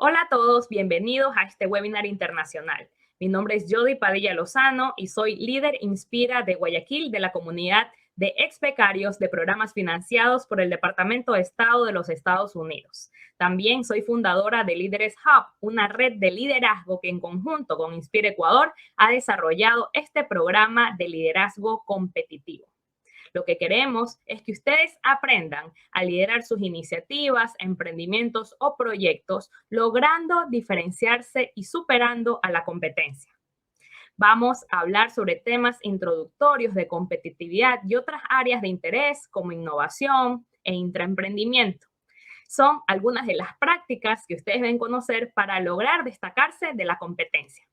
Hola a todos, bienvenidos a este webinar internacional. Mi nombre es Jody Padilla Lozano y soy líder Inspira de Guayaquil de la comunidad de ex becarios de programas financiados por el Departamento de Estado de los Estados Unidos. También soy fundadora de Líderes Hub, una red de liderazgo que en conjunto con Inspira Ecuador ha desarrollado este programa de liderazgo competitivo. Lo que queremos es que ustedes aprendan a liderar sus iniciativas, emprendimientos o proyectos, logrando diferenciarse y superando a la competencia. Vamos a hablar sobre temas introductorios de competitividad y otras áreas de interés como innovación e intraemprendimiento. Son algunas de las prácticas que ustedes deben conocer para lograr destacarse de la competencia.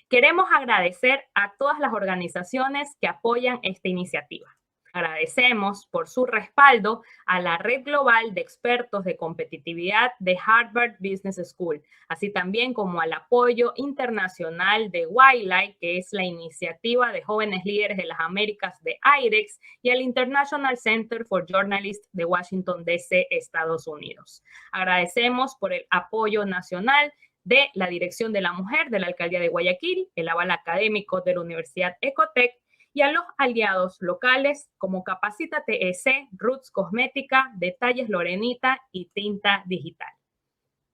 Queremos agradecer a todas las organizaciones que apoyan esta iniciativa. Agradecemos por su respaldo a la Red Global de Expertos de Competitividad de Harvard Business School, así también como al apoyo internacional de Wildlife, que es la iniciativa de jóvenes líderes de las Américas de IREX, y al International Center for Journalists de Washington, D.C., Estados Unidos. Agradecemos por el apoyo nacional de la Dirección de la Mujer de la Alcaldía de Guayaquil, el aval académico de la Universidad Ecotec, y a los aliados locales como Capacítate EC, Roots Cosmética, Detalles Lorenita y Tinta Digital.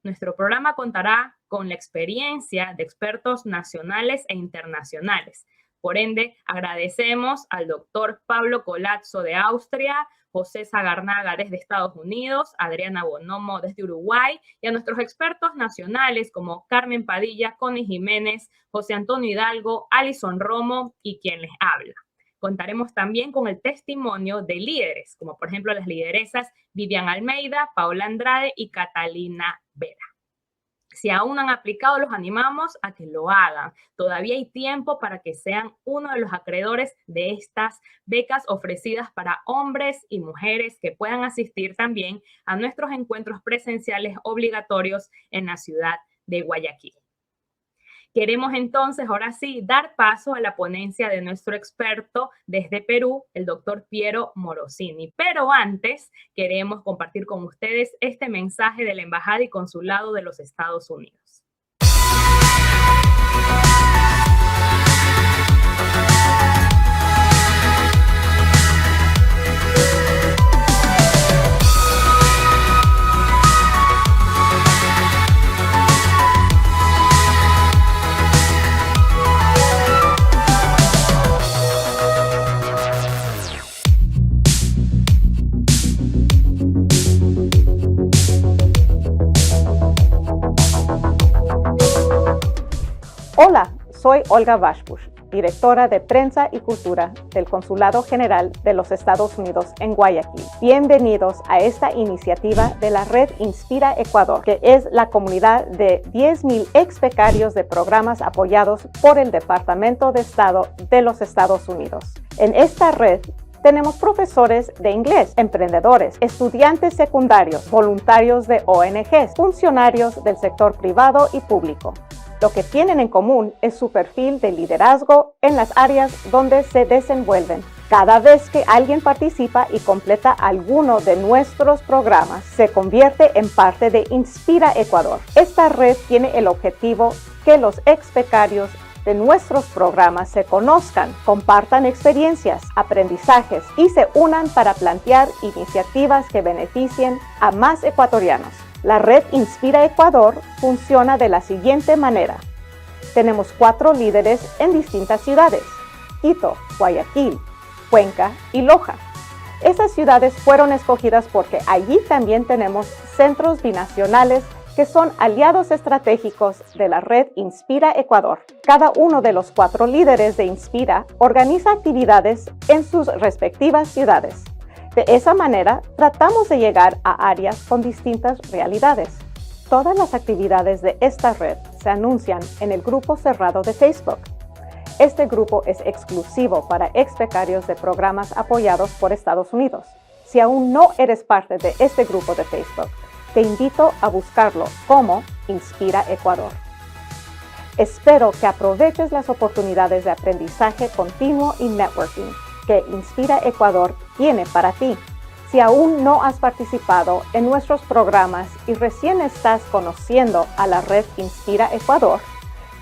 Nuestro programa contará con la experiencia de expertos nacionales e internacionales. Por ende, agradecemos al doctor Pablo Colazzo de Austria, José Zagarnaga desde Estados Unidos, Adriana Bonomo desde Uruguay y a nuestros expertos nacionales como Carmen Padilla, Connie Jiménez, José Antonio Hidalgo, Alison Romo y quien les habla. Contaremos también con el testimonio de líderes, como por ejemplo las lideresas Vivian Almeida, Paola Andrade y Catalina Vera. Si aún no han aplicado, los animamos a que lo hagan. Todavía hay tiempo para que sean uno de los acreedores de estas becas ofrecidas para hombres y mujeres que puedan asistir también a nuestros encuentros presenciales obligatorios en la ciudad de Guayaquil. Queremos entonces, ahora sí, dar paso a la ponencia de nuestro experto desde Perú, el doctor Piero Morosini. Pero antes, queremos compartir con ustedes este mensaje de la Embajada y Consulado de los Estados Unidos. Hola, soy Olga Vashbush, directora de Prensa y Cultura del Consulado General de los Estados Unidos en Guayaquil. Bienvenidos a esta iniciativa de la Red Inspira Ecuador, que es la comunidad de 10,000 ex becarios de programas apoyados por el Departamento de Estado de los Estados Unidos. En esta red tenemos profesores de inglés, emprendedores, estudiantes secundarios, voluntarios de ONGs, funcionarios del sector privado y público. Lo que tienen en común es su perfil de liderazgo en las áreas donde se desenvuelven. Cada vez que alguien participa y completa alguno de nuestros programas, se convierte en parte de Inspira Ecuador. Esta red tiene el objetivo que los ex becarios de nuestros programas se conozcan, compartan experiencias, aprendizajes y se unan para plantear iniciativas que beneficien a más ecuatorianos. La red Inspira Ecuador funciona de la siguiente manera. Tenemos 4 líderes en distintas ciudades: Quito, Guayaquil, Cuenca y Loja. Esas ciudades fueron escogidas porque allí también tenemos centros binacionales que son aliados estratégicos de la red Inspira Ecuador. Cada uno de los 4 líderes de Inspira organiza actividades en sus respectivas ciudades. De esa manera, tratamos de llegar a áreas con distintas realidades. Todas las actividades de esta red se anuncian en el grupo cerrado de Facebook. Este grupo es exclusivo para ex becarios de programas apoyados por Estados Unidos. Si aún no eres parte de este grupo de Facebook, te invito a buscarlo como Inspira Ecuador. Espero que aproveches las oportunidades de aprendizaje continuo y networking que Inspira Ecuador tiene para ti. Si aún no has participado en nuestros programas y recién estás conociendo a la red Inspira Ecuador,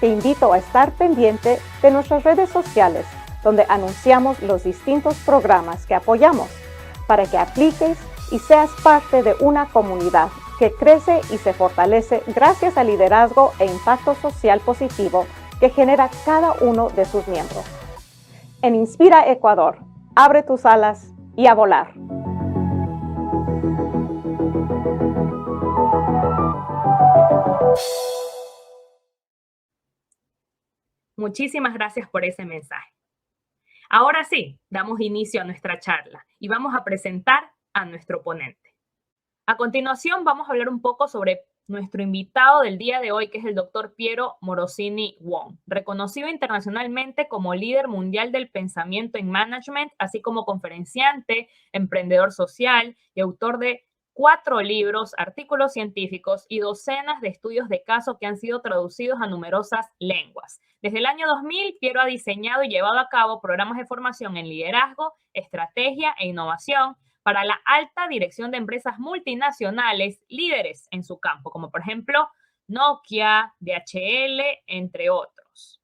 te invito a estar pendiente de nuestras redes sociales, donde anunciamos los distintos programas que apoyamos, para que apliques y seas parte de una comunidad que crece y se fortalece gracias al liderazgo e impacto social positivo que genera cada uno de sus miembros. En Inspira Ecuador, abre tus alas y a volar. Muchísimas gracias por ese mensaje. Ahora sí, damos inicio a nuestra charla y vamos a presentar a nuestro ponente. A continuación, vamos a hablar un poco sobre nuestro invitado del día de hoy, que es el doctor Piero Morosini Wong, reconocido internacionalmente como líder mundial del pensamiento en management, así como conferenciante, emprendedor social y autor de 4 libros, artículos científicos y docenas de estudios de caso que han sido traducidos a numerosas lenguas. Desde el año 2000, Piero ha diseñado y llevado a cabo programas de formación en liderazgo, estrategia e innovación para la alta dirección de empresas multinacionales líderes en su campo, como por ejemplo Nokia, DHL, entre otros.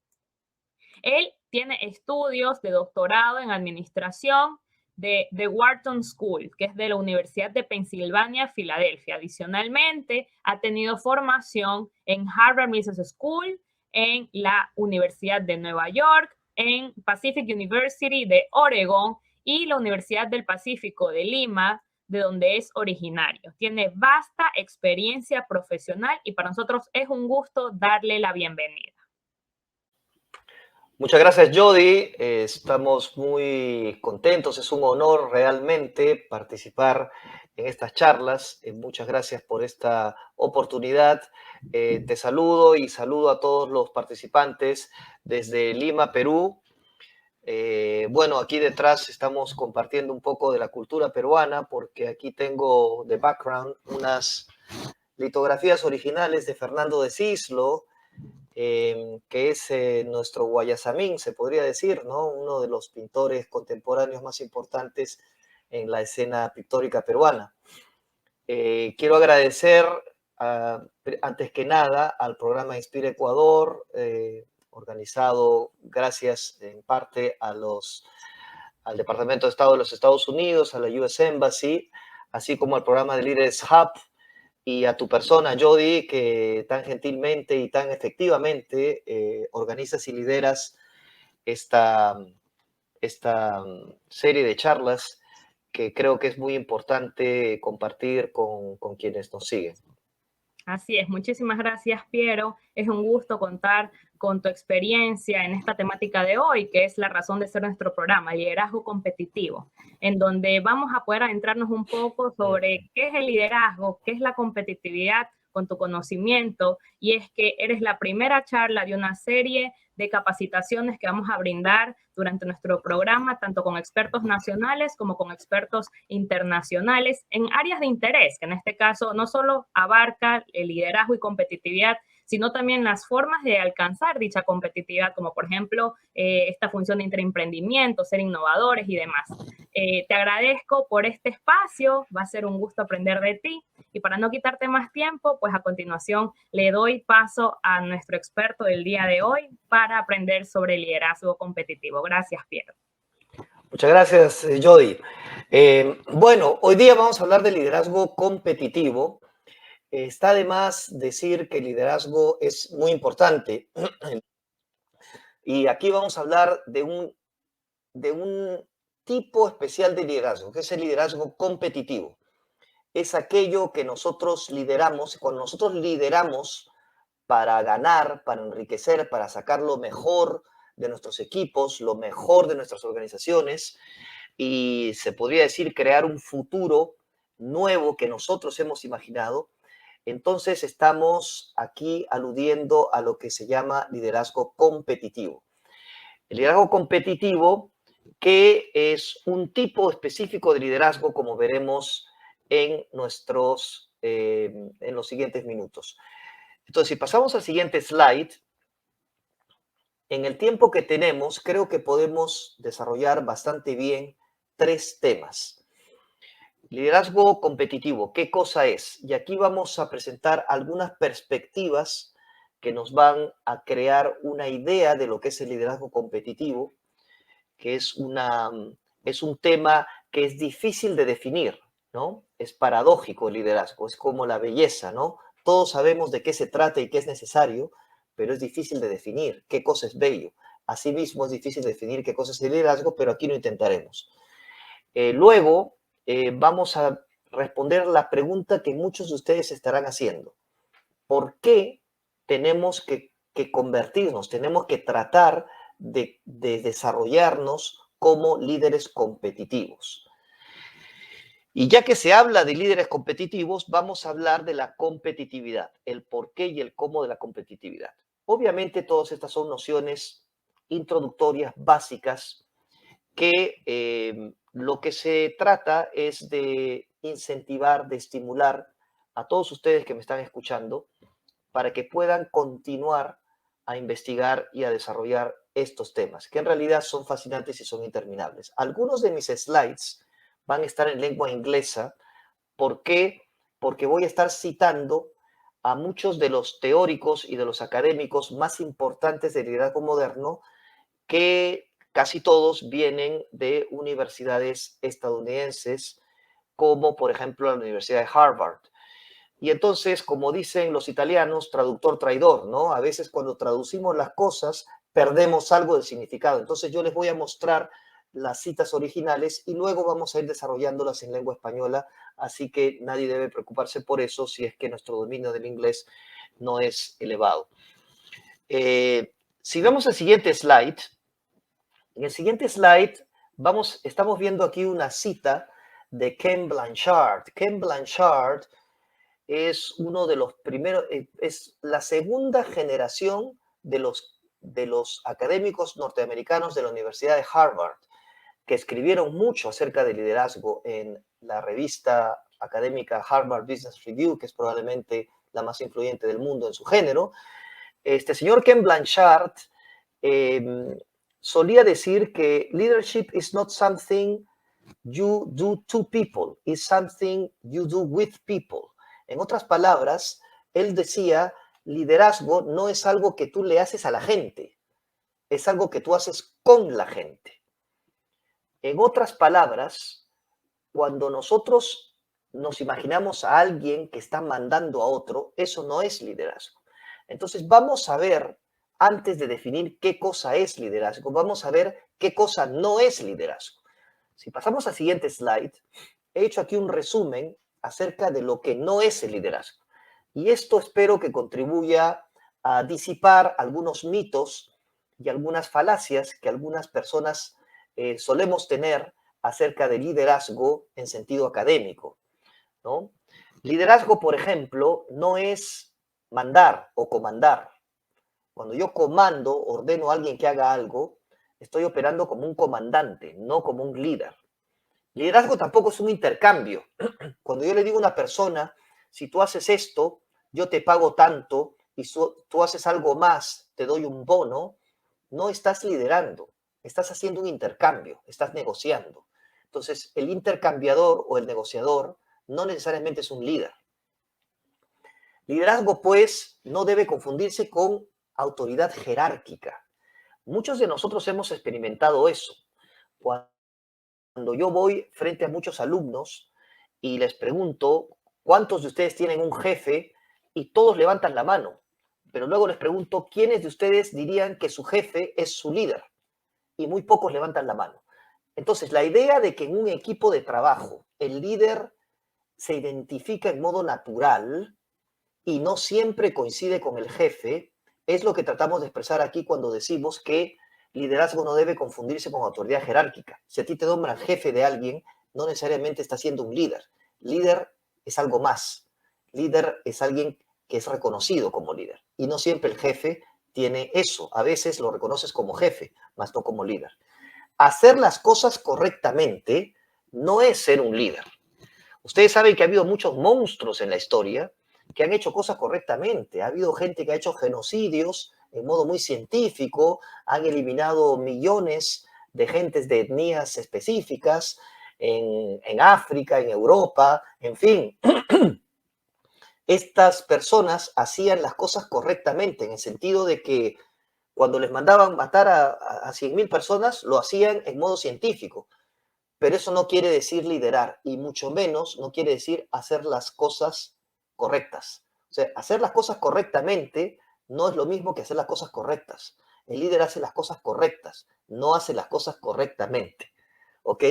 Él tiene estudios de doctorado en administración de The Wharton School, que es de la Universidad de Pensilvania, Filadelfia. Adicionalmente, ha tenido formación en Harvard Business School, en la Universidad de Nueva York, en Pacific University de Oregon y la Universidad del Pacífico de Lima, de donde es originario. Tiene vasta experiencia profesional y para nosotros es un gusto darle la bienvenida. Muchas gracias, Jody. Estamos muy contentos. Es un honor realmente participar en estas charlas. Muchas gracias por esta oportunidad. Te saludo y saludo a todos los participantes desde Lima, Perú. Bueno, aquí detrás estamos compartiendo un poco de la cultura peruana porque aquí tengo de background unas litografías originales de Fernando de Cislo, que es nuestro Guayasamín, se podría decir, ¿no? Uno de los pintores contemporáneos más importantes en la escena pictórica peruana. Quiero agradecer, antes que nada, al programa Inspira Ecuador, organizado gracias en parte al Departamento de Estado de los Estados Unidos, a la US Embassy, así como al programa de Líderes Hub, y a tu persona, Jody, que tan gentilmente y tan efectivamente organizas y lideras esta serie de charlas que creo que es muy importante compartir con quienes nos siguen. Así es, muchísimas gracias, Piero. Es un gusto contar con tu experiencia en esta temática de hoy, que es la razón de ser nuestro programa, liderazgo competitivo, en donde vamos a poder adentrarnos un poco sobre qué es el liderazgo, qué es la competitividad con tu conocimiento, y es que eres la primera charla de una serie de capacitaciones que vamos a brindar durante nuestro programa, tanto con expertos nacionales como con expertos internacionales en áreas de interés, que en este caso no solo abarca el liderazgo y competitividad, sino también las formas de alcanzar dicha competitividad, como por ejemplo esta función de intraemprendimiento, ser innovadores y demás. Te agradezco por este espacio, va a ser un gusto aprender de ti. Y para no quitarte más tiempo, pues a continuación le doy paso a nuestro experto del día de hoy para aprender sobre liderazgo competitivo. Gracias, Piero. Muchas gracias, Jody. Bueno, hoy día vamos a hablar de liderazgo competitivo. Está de más decir que el liderazgo es muy importante. Y aquí vamos a hablar de un tipo especial de liderazgo, que es el liderazgo competitivo. Es aquello que nosotros lideramos. Cuando nosotros lideramos para ganar, para enriquecer, para sacar lo mejor de nuestros equipos, lo mejor de nuestras organizaciones, y se podría decir crear un futuro nuevo que nosotros hemos imaginado, entonces estamos aquí aludiendo a lo que se llama liderazgo competitivo. El liderazgo competitivo, que es un tipo específico de liderazgo, como veremos en los siguientes minutos. Entonces, si pasamos al siguiente slide, en el tiempo que tenemos, creo que podemos desarrollar bastante bien 3 temas. Liderazgo competitivo, ¿qué cosa es? Y aquí vamos a presentar algunas perspectivas que nos van a crear una idea de lo que es el liderazgo competitivo, que es un tema que es difícil de definir, ¿no? Es paradójico el liderazgo, es como la belleza, ¿no? Todos sabemos de qué se trata y qué es necesario, pero es difícil de definir qué cosa es bello. Asimismo, es difícil definir qué cosa es el liderazgo, pero aquí lo intentaremos. Luego, vamos a responder la pregunta que muchos de ustedes estarán haciendo. ¿Por qué tenemos que convertirnos, tenemos que tratar de desarrollarnos como líderes competitivos? Y ya que se habla de líderes competitivos, vamos a hablar de la competitividad, el por qué y el cómo de la competitividad. Obviamente, todas estas son nociones introductorias básicas que lo que se trata es de incentivar, de estimular a todos ustedes que me están escuchando para que puedan continuar a investigar y a desarrollar estos temas, que en realidad son fascinantes y son interminables. Algunos de mis slides van a estar en lengua inglesa. ¿Por qué? Porque voy a estar citando a muchos de los teóricos y de los académicos más importantes del liderazgo moderno, que casi todos vienen de universidades estadounidenses, como por ejemplo la Universidad de Harvard. Y entonces, como dicen los italianos, traductor traidor, ¿no? A veces cuando traducimos las cosas perdemos algo del significado. Entonces yo les voy a mostrar las citas originales y luego vamos a ir desarrollándolas en lengua española, así que nadie debe preocuparse por eso si es que nuestro dominio del inglés no es elevado. Si vemos el siguiente slide, en el siguiente slide estamos viendo aquí una cita de Ken Blanchard. Ken Blanchard es uno de los primeros, es la segunda generación de los académicos norteamericanos de la Universidad de Harvard, que escribieron mucho acerca de liderazgo en la revista académica Harvard Business Review, que es probablemente la más influyente del mundo en su género. Este señor Ken Blanchard solía decir que leadership is not something you do to people, it's something you do with people. En otras palabras, él decía, liderazgo no es algo que tú le haces a la gente, es algo que tú haces con la gente. En otras palabras, cuando nosotros nos imaginamos a alguien que está mandando a otro, eso no es liderazgo. Entonces vamos a ver, antes de definir qué cosa es liderazgo, vamos a ver qué cosa no es liderazgo. Si pasamos al siguiente slide, he hecho aquí un resumen acerca de lo que no es el liderazgo. Y esto espero que contribuya a disipar algunos mitos y algunas falacias que algunas personas solemos tener acerca del liderazgo en sentido académico, ¿no? Liderazgo, por ejemplo, no es mandar o comandar. Cuando yo comando, ordeno a alguien que haga algo, estoy operando como un comandante, no como un líder. Liderazgo tampoco es un intercambio. Cuando yo le digo a una persona, si tú haces esto, yo te pago tanto, y tú haces algo más, te doy un bono, no estás liderando, estás haciendo un intercambio, estás negociando. Entonces, el intercambiador o el negociador no necesariamente es un líder. Liderazgo, pues, no debe confundirse con autoridad jerárquica. Muchos de nosotros hemos experimentado eso. Cuando yo voy frente a muchos alumnos y les pregunto, ¿cuántos de ustedes tienen un jefe? Y todos levantan la mano. Pero luego les pregunto, ¿quiénes de ustedes dirían que su jefe es su líder? Y muy pocos levantan la mano. Entonces, la idea de que en un equipo de trabajo el líder se identifica en modo natural y no siempre coincide con el jefe, es lo que tratamos de expresar aquí cuando decimos que liderazgo no debe confundirse con autoridad jerárquica. Si a ti te nombran jefe de alguien, no necesariamente está siendo un líder. Líder es algo más. Líder es alguien que es reconocido como líder. Y no siempre el jefe tiene eso. A veces lo reconoces como jefe, más no como líder. Hacer las cosas correctamente no es ser un líder. Ustedes saben que ha habido muchos monstruos en la historia que han hecho cosas correctamente. Ha habido gente que ha hecho genocidios en modo muy científico, han eliminado millones de gentes de etnias específicas, en África, en Europa, en fin. Estas personas hacían las cosas correctamente, en el sentido de que cuando les mandaban matar a 100.000 personas, lo hacían en modo científico. Pero eso no quiere decir liderar, y mucho menos no quiere decir hacer las cosas correctas. O sea, hacer las cosas correctamente no es lo mismo que hacer las cosas correctas. El líder hace las cosas correctas, no hace las cosas correctamente. ¿Ok?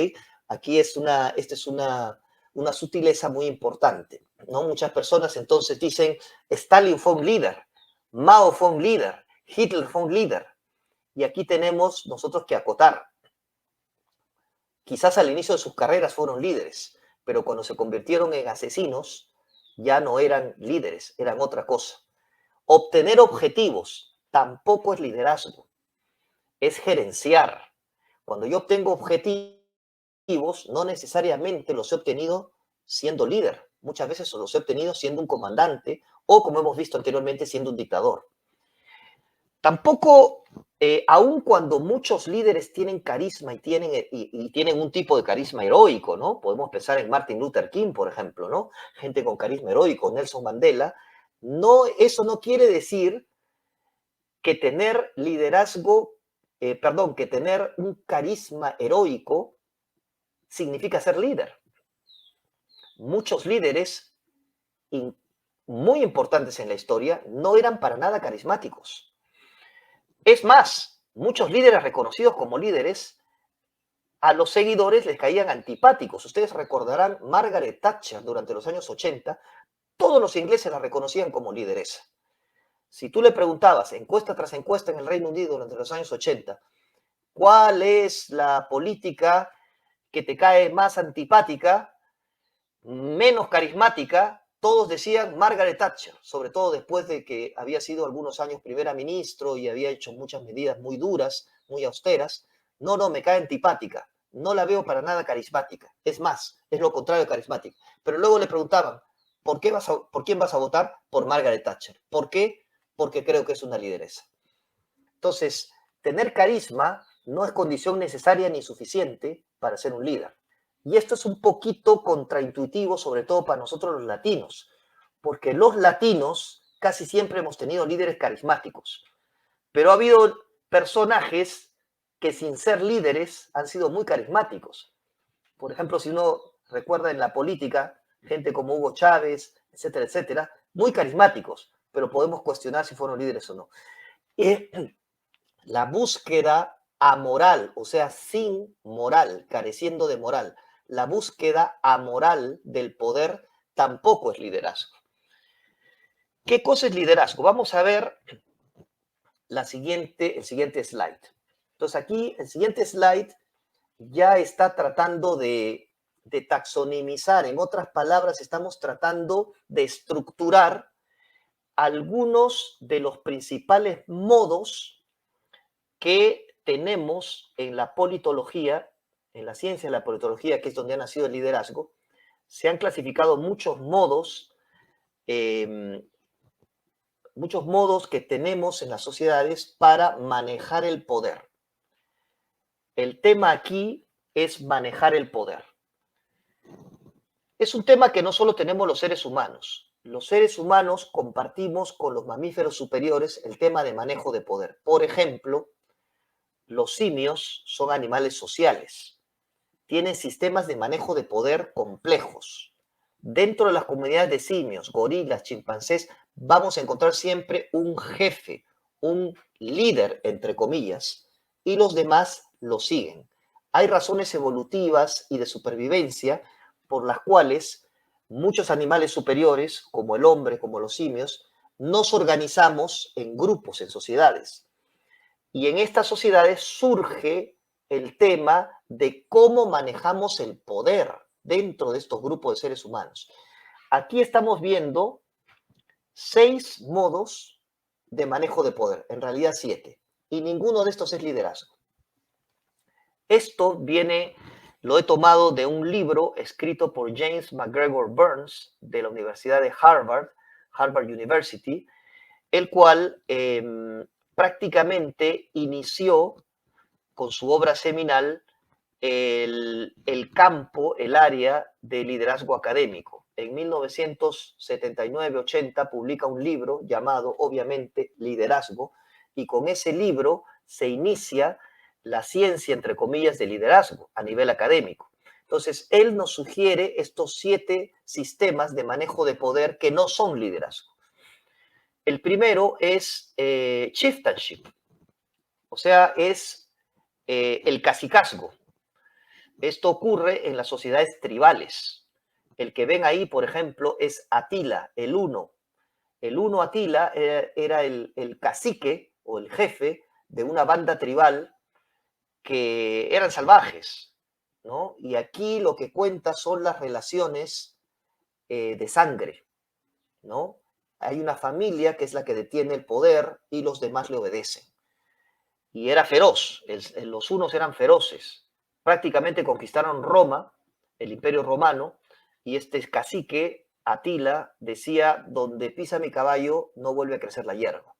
Aquí esta es una sutileza muy importante, ¿no? Muchas personas entonces dicen, Stalin fue un líder, Mao fue un líder, Hitler fue un líder. Y aquí tenemos nosotros que acotar. Quizás al inicio de sus carreras fueron líderes, pero cuando se convirtieron en asesinos, ya no eran líderes, eran otra cosa. Obtener objetivos tampoco es liderazgo, es gerenciar. Cuando yo obtengo objetivos, no necesariamente los he obtenido siendo líder. Muchas veces los he obtenido siendo un comandante o, como hemos visto anteriormente, siendo un dictador. Tampoco, aun cuando muchos líderes tienen carisma y tienen un tipo de carisma heroico, ¿no? Podemos pensar en Martin Luther King, por ejemplo, ¿no? Gente con carisma heroico, Nelson Mandela. No, eso no quiere decir que tener liderazgo, que tener un carisma heroico significa ser líder. Muchos líderes muy importantes en la historia no eran para nada carismáticos. Es más, muchos líderes reconocidos como líderes, a los seguidores les caían antipáticos. Ustedes recordarán Margaret Thatcher durante los años 80, todos los ingleses la reconocían como lideresa. Si tú le preguntabas, encuesta tras encuesta en el Reino Unido durante los años 80, ¿cuál es la política que te cae más antipática, menos carismática? Todos decían Margaret Thatcher, sobre todo después de que había sido algunos años primera ministro y había hecho muchas medidas muy duras, muy austeras. No, me cae antipática, no la veo para nada carismática. Es más, es lo contrario de carismática. Pero luego le preguntaban, ¿por quién vas a votar? Por Margaret Thatcher. ¿Por qué? Porque creo que es una lideresa. Entonces, tener carisma no es condición necesaria ni suficiente para ser un líder. Y esto es un poquito contraintuitivo, sobre todo para nosotros los latinos, porque los latinos casi siempre hemos tenido líderes carismáticos, pero ha habido personajes que sin ser líderes han sido muy carismáticos. Por ejemplo, si uno recuerda en la política, gente como Hugo Chávez, etcétera, etcétera, muy carismáticos, pero podemos cuestionar si fueron líderes o no. La búsqueda amoral, o sea, sin moral, careciendo de moral, la búsqueda amoral del poder tampoco es liderazgo. ¿Qué cosa es liderazgo? Vamos a ver el siguiente slide. Entonces aquí, el siguiente slide ya está tratando de taxonomizar. En otras palabras, estamos tratando de estructurar algunos de los principales modos que tenemos en la politología, en la ciencia de la politología, que es donde ha nacido el liderazgo. Se han clasificado muchos modos que tenemos en las sociedades para manejar el poder. El tema aquí es manejar el poder. Es un tema que no solo tenemos los seres humanos. Los seres humanos compartimos con los mamíferos superiores el tema de manejo de poder. Por ejemplo, los simios son animales sociales. Tienen sistemas de manejo de poder complejos. Dentro de las comunidades de simios, gorilas, chimpancés, vamos a encontrar siempre un jefe, un líder, entre comillas, y los demás lo siguen. Hay razones evolutivas y de supervivencia por las cuales muchos animales superiores, como el hombre, como los simios, nos organizamos en grupos, en sociedades. Y en estas sociedades surge el tema de cómo manejamos el poder dentro de estos grupos de seres humanos. Aquí estamos viendo 6 modos de manejo de poder, en realidad 7, y ninguno de estos es liderazgo. Esto lo he tomado de un libro escrito por James McGregor Burns de la Universidad de Harvard University, el cual prácticamente inició con su obra seminal el campo, el área de liderazgo académico. En 1979-80 publica un libro llamado, obviamente, Liderazgo, y con ese libro se inicia la ciencia, entre comillas, de liderazgo a nivel académico. Entonces, él nos sugiere estos 7 sistemas de manejo de poder que no son liderazgo. El primero es chieftainship, o sea, es el cacicazgo. Esto ocurre en las sociedades tribales. El que ven ahí, por ejemplo, es Atila, el Uno. El Uno Atila era el cacique o el jefe de una banda tribal que eran salvajes, ¿no? Y aquí lo que cuenta son las relaciones de sangre, ¿no? Hay una familia que es la que detiene el poder y los demás le obedecen. Y era feroz, los unos eran feroces. Prácticamente conquistaron Roma, el Imperio Romano, y este cacique, Atila, decía, donde pisa mi caballo no vuelve a crecer la hierba.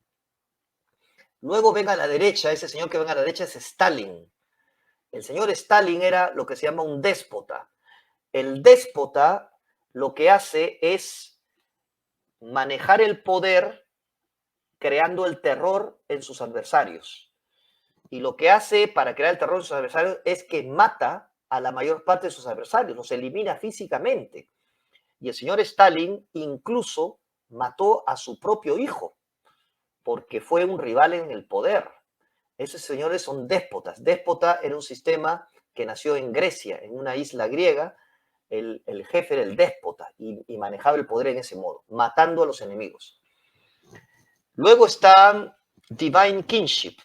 Luego ven a la derecha, ese señor que ven a la derecha es Stalin. El señor Stalin era lo que se llama un déspota. El déspota lo que hace es manejar el poder creando el terror en sus adversarios. Y lo que hace para crear el terror en sus adversarios es que mata a la mayor parte de sus adversarios, los elimina físicamente. Y el señor Stalin incluso mató a su propio hijo, porque fue un rival en el poder. Esos señores son déspotas. Déspota era un sistema que nació en Grecia, en una isla griega. El jefe era el déspota y manejaba el poder en ese modo, matando a los enemigos. Luego está Divine Kingship,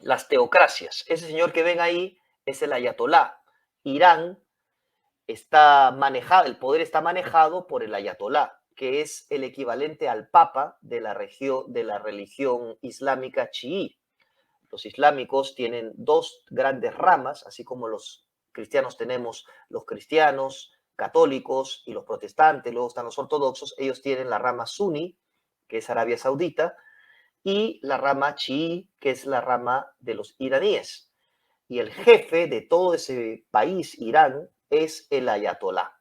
las teocracias. Ese señor que ven ahí es el ayatolá. Irán está manejado, el poder está manejado por el ayatolá, que es el equivalente al papa de la religión islámica chií. Los islámicos tienen 2 grandes ramas, así como los cristianos tenemos los cristianos, católicos y los protestantes, luego están los ortodoxos. Ellos tienen la rama suní, que es Arabia Saudita, y la rama chií, que es la rama de los iraníes. Y el jefe de todo ese país, Irán, es el ayatolá.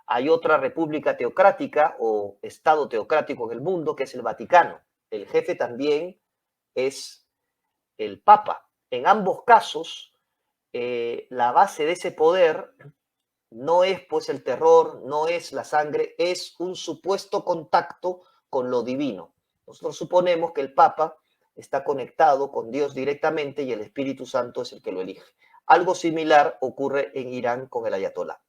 Hay otra república teocrática o estado teocrático en el mundo, que es el Vaticano. El jefe también es el papa. En ambos casos, la base de ese poder no es pues el terror, no es la sangre, es un supuesto contacto con lo divino. Nosotros suponemos que el Papa está conectado con Dios directamente y el Espíritu Santo es el que lo elige. Algo similar ocurre en Irán con el ayatolá.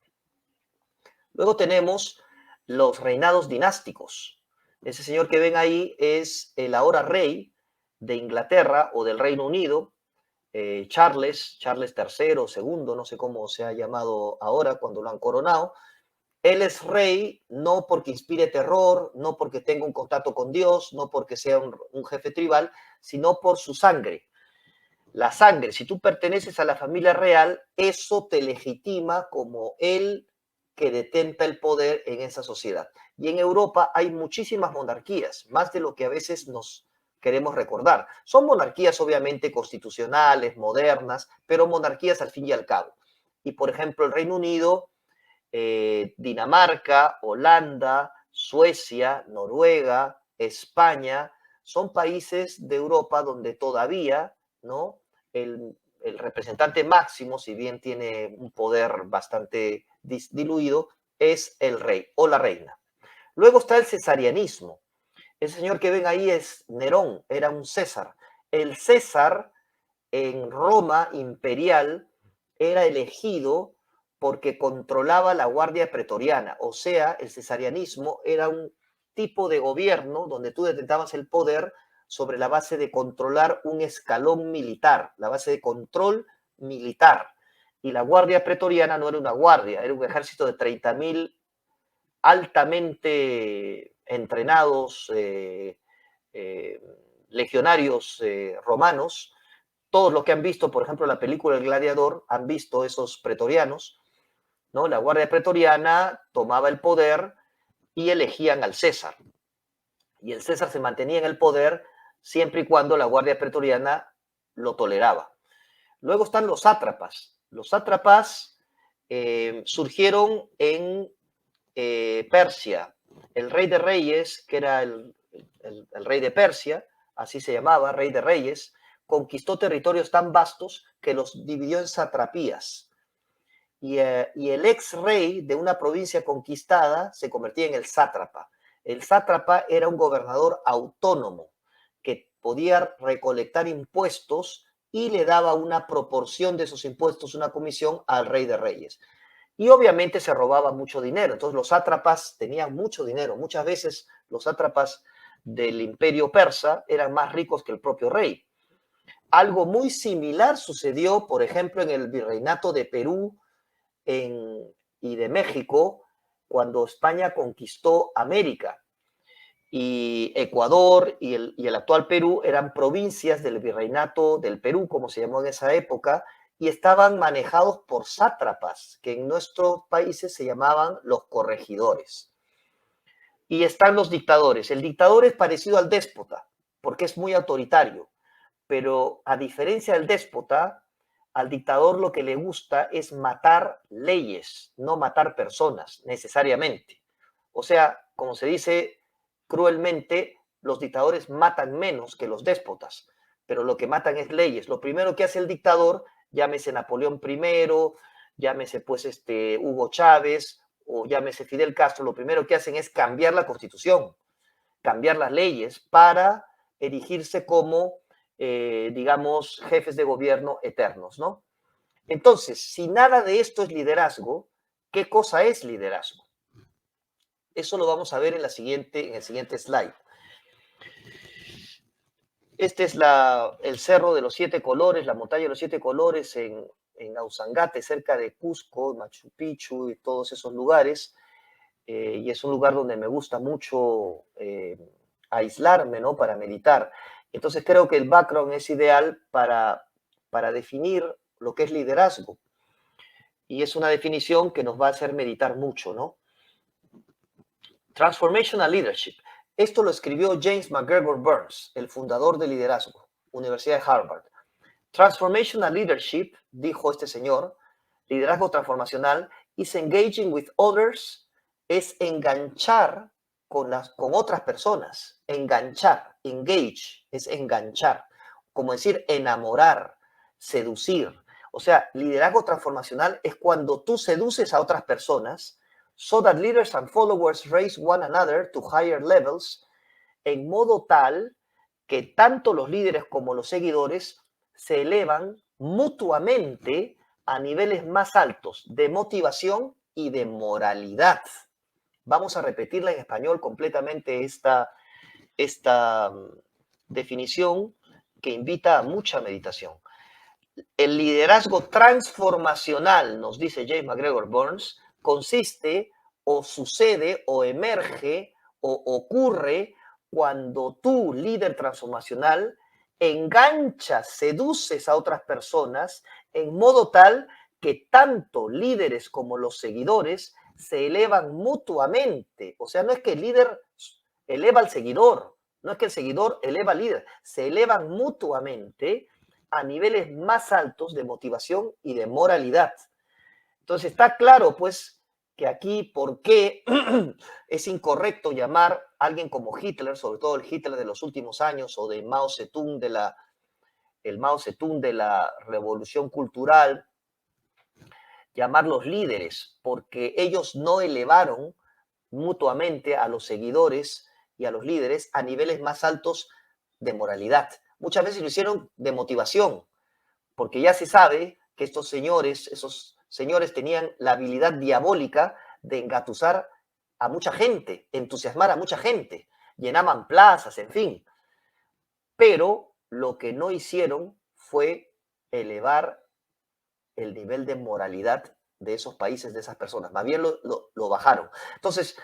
Luego tenemos los reinados dinásticos. Ese señor que ven ahí es el ahora rey de Inglaterra o del Reino Unido, Charles III o II, no sé cómo se ha llamado ahora cuando lo han coronado. Él es rey no porque inspire terror, no porque tenga un contacto con Dios, no porque sea un jefe tribal, sino por su sangre. La sangre, si tú perteneces a la familia real, eso te legitima como el que detenta el poder en esa sociedad. Y en Europa hay muchísimas monarquías, más de lo que a veces nos queremos recordar. Son monarquías obviamente constitucionales, modernas, pero monarquías al fin y al cabo. Y por ejemplo, el Reino Unido, Dinamarca, Holanda, Suecia, Noruega, España, son países de Europa donde todavía, ¿no?, el representante máximo, si bien tiene un poder bastante diluido, es el rey o la reina. Luego está el cesarianismo. Ese señor que ven ahí es Nerón, era un César. El César en Roma imperial era elegido porque controlaba la guardia pretoriana, o sea, el cesarianismo era un tipo de gobierno donde tú detentabas el poder sobre la base de controlar un escalón militar, la base de control militar. Y la guardia pretoriana no era una guardia, era un ejército de 30.000 altamente entrenados legionarios romanos. Todos los que han visto, por ejemplo, la película El Gladiador, han visto esos pretorianos, ¿no? La guardia pretoriana tomaba el poder y elegían al César. Y el César se mantenía en el poder siempre y cuando la guardia pretoriana lo toleraba. Luego están los sátrapas. Los sátrapas surgieron en Persia. El rey de reyes, que era el rey de Persia, así se llamaba, rey de reyes, conquistó territorios tan vastos que los dividió en satrapías. Y el ex rey de una provincia conquistada se convertía en el sátrapa. El sátrapa era un gobernador autónomo que podía recolectar impuestos y le daba una proporción de esos impuestos, una comisión al rey de reyes. Y obviamente se robaba mucho dinero. Entonces los sátrapas tenían mucho dinero. Muchas veces los sátrapas del imperio persa eran más ricos que el propio rey. Algo muy similar sucedió, por ejemplo, en el virreinato de Perú y de México, cuando España conquistó América. Y Ecuador y el actual Perú eran provincias del virreinato del Perú, como se llamó en esa época, y estaban manejados por sátrapas, que en nuestros países se llamaban los corregidores. Y están los dictadores. El dictador es parecido al déspota, porque es muy autoritario, pero a diferencia del déspota, al dictador lo que le gusta es matar leyes, no matar personas necesariamente. O sea, como se dice cruelmente, los dictadores matan menos que los déspotas, pero lo que matan es leyes. Lo primero que hace el dictador, llámese Napoleón I, llámese pues Hugo Chávez o llámese Fidel Castro, lo primero que hacen es cambiar la Constitución, cambiar las leyes para erigirse como, digamos, jefes de gobierno eternos, ¿no? Entonces, si nada de esto es liderazgo, ¿qué cosa es liderazgo? Eso lo vamos a ver en el siguiente slide. Este es el Cerro de los Siete Colores, la montaña de los Siete Colores en Ausangate, cerca de Cusco, Machu Picchu y todos esos lugares. Y es un lugar donde me gusta mucho aislarme, ¿no? Para meditar. Entonces creo que el background es ideal para definir lo que es liderazgo. Y es una definición que nos va a hacer meditar mucho, ¿no? Transformational Leadership. Esto lo escribió James McGregor Burns, el fundador de liderazgo, Universidad de Harvard. Transformational Leadership, dijo este señor, liderazgo transformacional, is engaging with others, es enganchar con otras personas. Enganchar, engage, es enganchar. Como decir, enamorar, seducir. O sea, liderazgo transformacional es cuando tú seduces a otras personas so that leaders and followers raise one another to higher levels, en modo tal que tanto los líderes como los seguidores se elevan mutuamente a niveles más altos de motivación y de moralidad. Vamos a repetirla en español completamente esta definición que invita a mucha meditación. El liderazgo transformacional, nos dice James McGregor Burns, consiste o sucede o emerge o ocurre cuando tú, líder transformacional, enganchas, seduces a otras personas en modo tal que tanto líderes como los seguidores se elevan mutuamente. O sea, no es que el líder eleva al seguidor, no es que el seguidor eleva al líder, se elevan mutuamente a niveles más altos de motivación y de moralidad. Entonces está claro, pues, que aquí por qué es incorrecto llamar a alguien como Hitler, sobre todo el Hitler de los últimos años, o de Mao Zedong el Mao Zedong de la Revolución Cultural, llamarlos líderes, porque ellos no elevaron mutuamente a los seguidores y a los líderes a niveles más altos de moralidad. Muchas veces lo hicieron de motivación, porque ya se sabe que esos señores tenían la habilidad diabólica de engatusar a mucha gente, entusiasmar a mucha gente, llenaban plazas, en fin. Pero lo que no hicieron fue elevar el nivel de moralidad de esos países, de esas personas. Más bien lo bajaron. Entonces,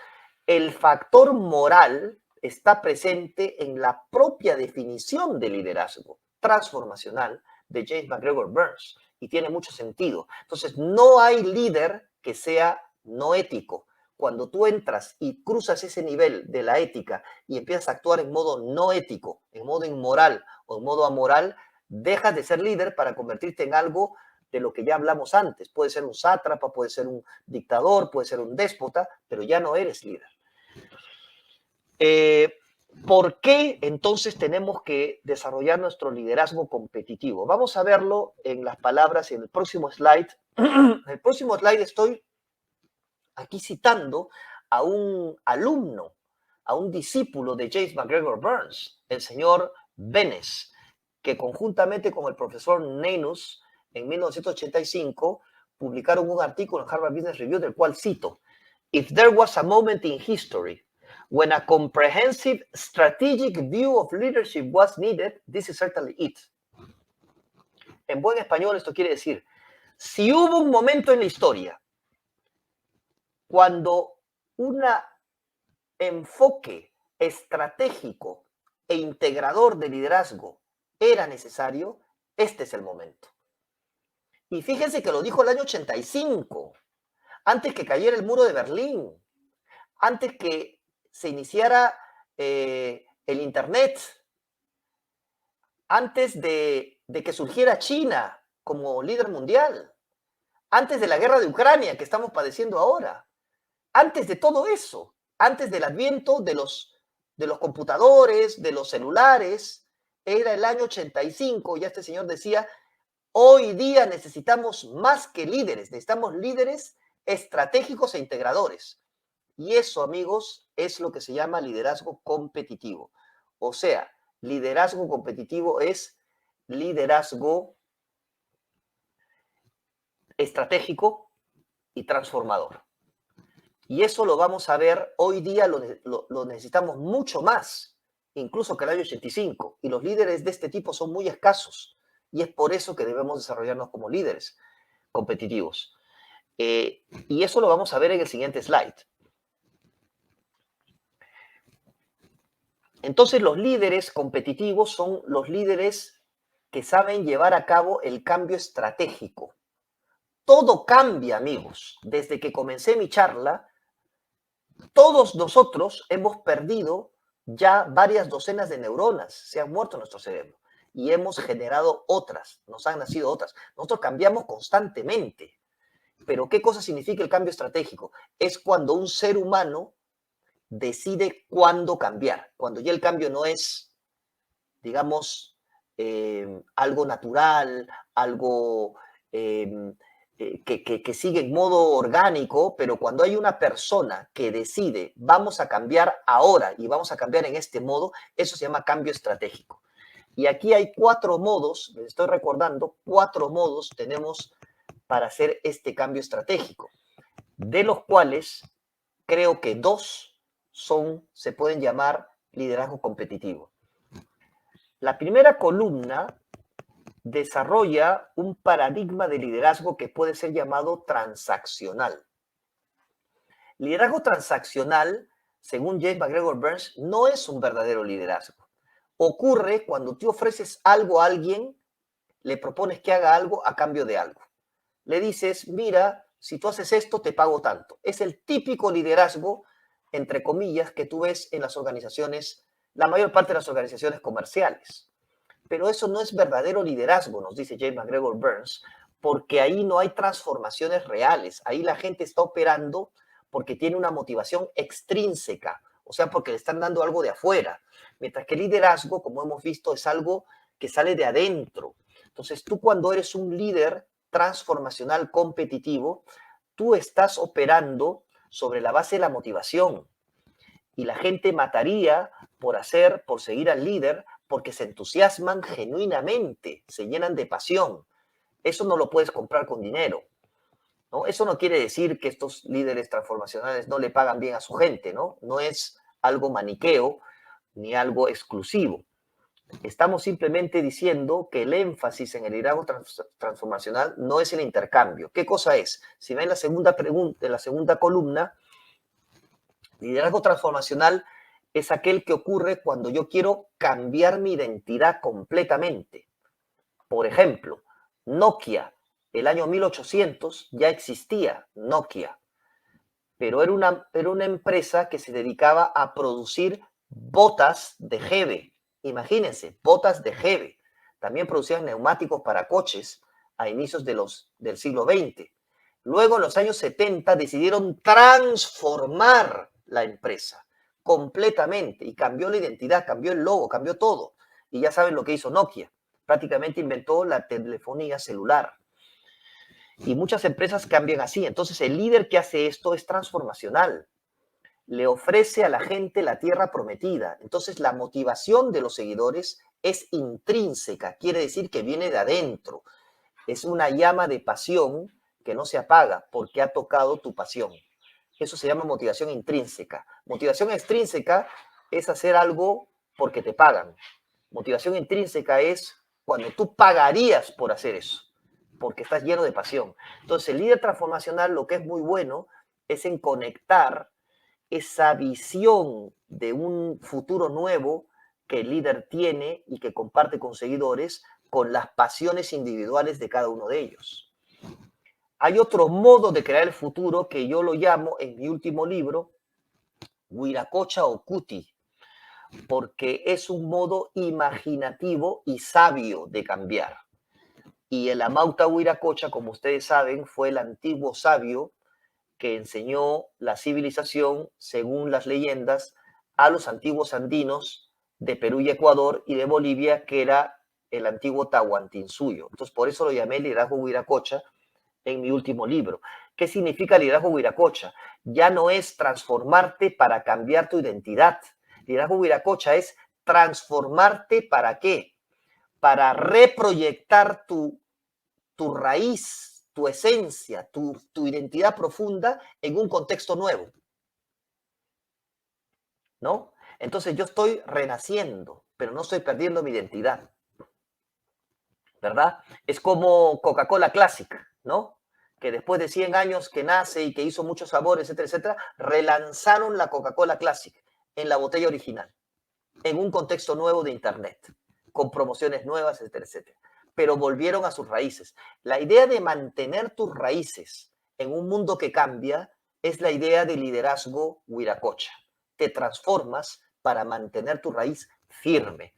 el factor moral está presente en la propia definición de liderazgo transformacional de James McGregor Burns y tiene mucho sentido. Entonces, no hay líder que sea no ético. Cuando tú entras y cruzas ese nivel de la ética y empiezas a actuar en modo no ético, en modo inmoral o en modo amoral, dejas de ser líder para convertirte en algo de lo que ya hablamos antes. Puede ser un sátrapa, puede ser un dictador, puede ser un déspota, pero ya no eres líder. ¿Por qué entonces tenemos que desarrollar nuestro liderazgo competitivo? Vamos a verlo en las palabras en el próximo slide. En el próximo slide estoy aquí citando a un alumno, a un discípulo de James MacGregor Burns, el señor Benes, que conjuntamente con el profesor Nanus en 1985 publicaron un artículo en Harvard Business Review del cual cito: "If there was a moment in history when a comprehensive strategic view of leadership was needed, this is certainly it." En buen español esto quiere decir, si hubo un momento en la historia cuando un enfoque estratégico e integrador de liderazgo era necesario, este es el momento. Y fíjense que lo dijo el año 85, antes que cayera el muro de Berlín, antes que se iniciara el Internet, antes de que surgiera China como líder mundial, antes de la guerra de Ucrania que estamos padeciendo ahora, antes de todo eso, antes del adviento de los computadores, de los celulares, era el año 85, ya este señor decía, hoy día necesitamos más que líderes, necesitamos líderes estratégicos e integradores. Y eso, amigos, es lo que se llama liderazgo competitivo. O sea, liderazgo competitivo es liderazgo estratégico y transformador. Y eso lo vamos a ver hoy día, lo necesitamos mucho más, incluso que el año 85. Y los líderes de este tipo son muy escasos. Y es por eso que debemos desarrollarnos como líderes competitivos. Y eso lo vamos a ver en el siguiente slide. Entonces, los líderes competitivos son los líderes que saben llevar a cabo el cambio estratégico. Todo cambia, amigos. Desde que comencé mi charla, todos nosotros hemos perdido ya varias docenas de neuronas, se han muerto en nuestro cerebro y hemos generado otras, nos han nacido otras. Nosotros cambiamos constantemente. Pero ¿qué cosa significa el cambio estratégico? Es cuando un ser humano decide cuándo cambiar, cuando ya el cambio no es, digamos, algo natural, algo que sigue en modo orgánico, pero cuando hay una persona que decide, vamos a cambiar ahora y vamos a cambiar en este modo, eso se llama cambio estratégico. Y aquí hay 4 modos, les estoy recordando, 4 modos tenemos para hacer este cambio estratégico, de los cuales creo que 2 se pueden llamar liderazgo competitivo. La primera columna desarrolla un paradigma de liderazgo que puede ser llamado transaccional. Liderazgo transaccional, según James MacGregor Burns, no es un verdadero liderazgo. Ocurre cuando tú ofreces algo a alguien, le propones que haga algo a cambio de algo. Le dices, mira, si tú haces esto, te pago tanto. Es el típico liderazgo, entre comillas, que tú ves en las organizaciones, la mayor parte de las organizaciones comerciales. Pero eso no es verdadero liderazgo, nos dice James MacGregor Burns, porque ahí no hay transformaciones reales. Ahí la gente está operando porque tiene una motivación extrínseca, o sea, porque le están dando algo de afuera. Mientras que el liderazgo, como hemos visto, es algo que sale de adentro. Entonces, tú cuando eres un líder transformacional competitivo, tú estás operando sobre la base de la motivación. Y la gente mataría por seguir al líder, porque se entusiasman genuinamente, se llenan de pasión. Eso no lo puedes comprar con dinero, ¿no? Eso no quiere decir que estos líderes transformacionales no le pagan bien a su gente, ¿no? No es algo maniqueo ni algo exclusivo. Estamos simplemente diciendo que el énfasis en el liderazgo transformacional no es el intercambio. ¿Qué cosa es? Si ven la segunda pregunta, en la segunda columna, liderazgo transformacional es aquel que ocurre cuando yo quiero cambiar mi identidad completamente. Por ejemplo, Nokia, el año 1800 ya existía Nokia, pero era una empresa que se dedicaba a producir botas de Hebe. Imagínense, botas de Hebe. También producían neumáticos para coches a inicios del siglo XX. Luego, en los años 70, decidieron transformar la empresa completamente y cambió la identidad, cambió el logo, cambió todo. Y ya saben lo que hizo Nokia. Prácticamente inventó la telefonía celular. Y muchas empresas cambian así. Entonces, el líder que hace esto es transformacional. Le ofrece a la gente la tierra prometida. Entonces, la motivación de los seguidores es intrínseca. Quiere decir que viene de adentro. Es una llama de pasión que no se apaga porque ha tocado tu pasión. Eso se llama motivación intrínseca. Motivación extrínseca es hacer algo porque te pagan. Motivación intrínseca es cuando tú pagarías por hacer eso, porque estás lleno de pasión. Entonces, el líder transformacional lo que es muy bueno es en conectar esa visión de un futuro nuevo que el líder tiene y que comparte con seguidores con las pasiones individuales de cada uno de ellos. Hay otro modo de crear el futuro que yo lo llamo en mi último libro Wiracocha o Kuti, porque es un modo imaginativo y sabio de cambiar. Y el Amauta Wiracocha, como ustedes saben, fue el antiguo sabio que enseñó la civilización, según las leyendas, a los antiguos andinos de Perú y Ecuador y de Bolivia, que era el antiguo Tahuantinsuyo. Entonces, por eso lo llamé liderazgo Wiracocha en mi último libro. ¿Qué significa liderazgo Wiracocha? Ya no es transformarte para cambiar tu identidad. Liderazgo Wiracocha es transformarte ¿para qué? Para reproyectar tu raíz, tu esencia, tu identidad profunda en un contexto nuevo. ¿No? Entonces yo estoy renaciendo, pero no estoy perdiendo mi identidad. ¿Verdad? Es como Coca-Cola Classic, ¿no? Que después de 100 años que nace y que hizo muchos sabores, etcétera, etcétera, relanzaron la Coca-Cola Classic en la botella original, en un contexto nuevo de Internet, con promociones nuevas, etcétera, etcétera. Pero volvieron a sus raíces. La idea de mantener tus raíces en un mundo que cambia es la idea de liderazgo Wiracocha. Te transformas para mantener tu raíz firme.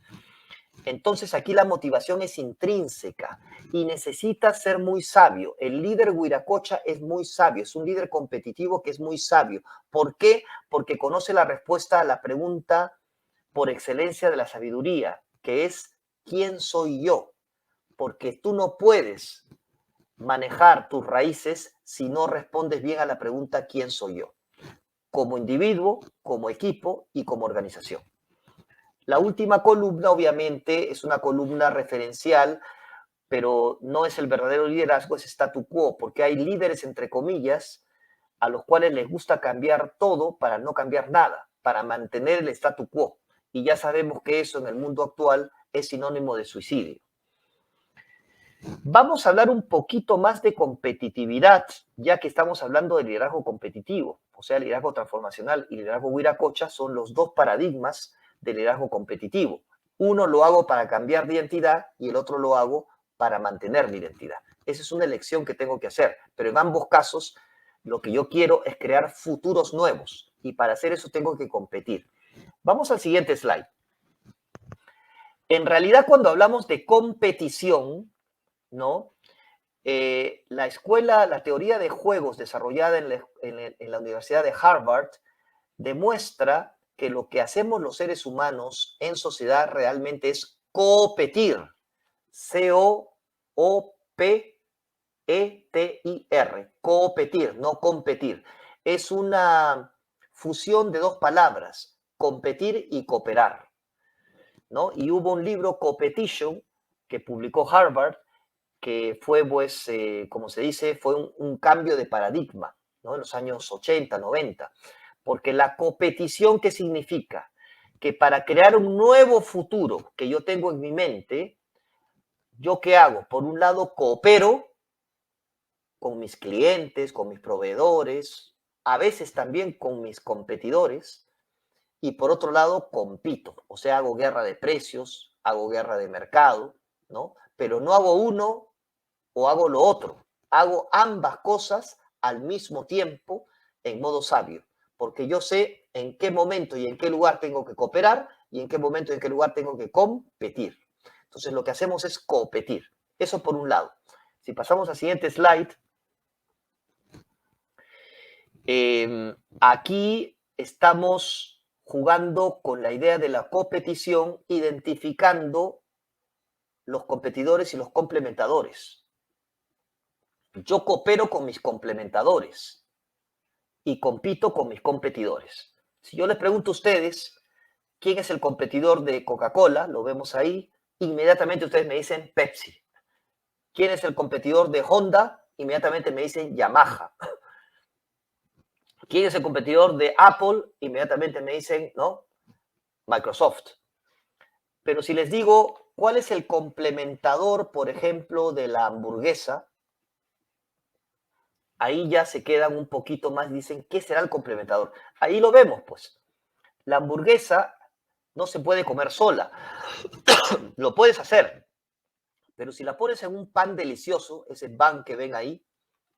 Entonces aquí la motivación es intrínseca y necesitas ser muy sabio. El líder Wiracocha es muy sabio, es un líder competitivo que es muy sabio. ¿Por qué? Porque conoce la respuesta a la pregunta por excelencia de la sabiduría, que es ¿quién soy yo? Porque tú no puedes manejar tus raíces si no respondes bien a la pregunta ¿quién soy yo? Como individuo, como equipo y como organización. La última columna, obviamente, es una columna referencial, pero no es el verdadero liderazgo, es statu quo, porque hay líderes, entre comillas, a los cuales les gusta cambiar todo para no cambiar nada, para mantener el statu quo. Y ya sabemos que eso en el mundo actual es sinónimo de suicidio. Vamos a hablar un poquito más de competitividad, ya que estamos hablando de liderazgo competitivo, o sea, liderazgo transformacional y liderazgo Wiracocha son los dos paradigmas de liderazgo competitivo. Uno lo hago para cambiar de identidad y el otro lo hago para mantener mi identidad. Esa es una elección que tengo que hacer, pero en ambos casos lo que yo quiero es crear futuros nuevos y para hacer eso tengo que competir. Vamos al siguiente slide. En realidad, cuando hablamos de competición, ¿no? La teoría de juegos desarrollada en la Universidad de Harvard demuestra que lo que hacemos los seres humanos en sociedad realmente es competir. C-O-O-P-E-T-I-R. Competir, no competir. Es una fusión de dos palabras, competir y cooperar, ¿no? Y hubo un libro, Competition, que publicó Harvard, que fue, pues, como se dice, fue un cambio de paradigma, ¿no? En los años 80, 90. Porque la competición, ¿qué significa? Que para crear un nuevo futuro que yo tengo en mi mente, ¿yo qué hago? Por un lado, coopero con mis clientes, con mis proveedores, a veces también con mis competidores, y por otro lado, compito, o sea, hago guerra de precios, hago guerra de mercado, ¿no? Pero no hago uno o hago lo otro, hago ambas cosas al mismo tiempo en modo sabio, porque yo sé en qué momento y en qué lugar tengo que cooperar y en qué momento y en qué lugar tengo que competir. Entonces lo que hacemos es competir. Eso por un lado. Si pasamos al siguiente slide, aquí estamos jugando con la idea de la competición, identificando los competidores y los complementadores. Yo coopero con mis complementadores y compito con mis competidores. Si yo les pregunto a ustedes quién es el competidor de Coca-Cola, lo vemos ahí, inmediatamente ustedes me dicen Pepsi. ¿Quién es el competidor de Honda? Inmediatamente me dicen Yamaha. ¿Quién es el competidor de Apple? Inmediatamente me dicen, ¿no? Microsoft. Pero si les digo, ¿cuál es el complementador, por ejemplo, de la hamburguesa? Ahí ya se quedan un poquito más, dicen, ¿qué será el complementador? Ahí lo vemos, pues. La hamburguesa no se puede comer sola. Lo puedes hacer, pero si la pones en un pan delicioso, ese pan que ven ahí,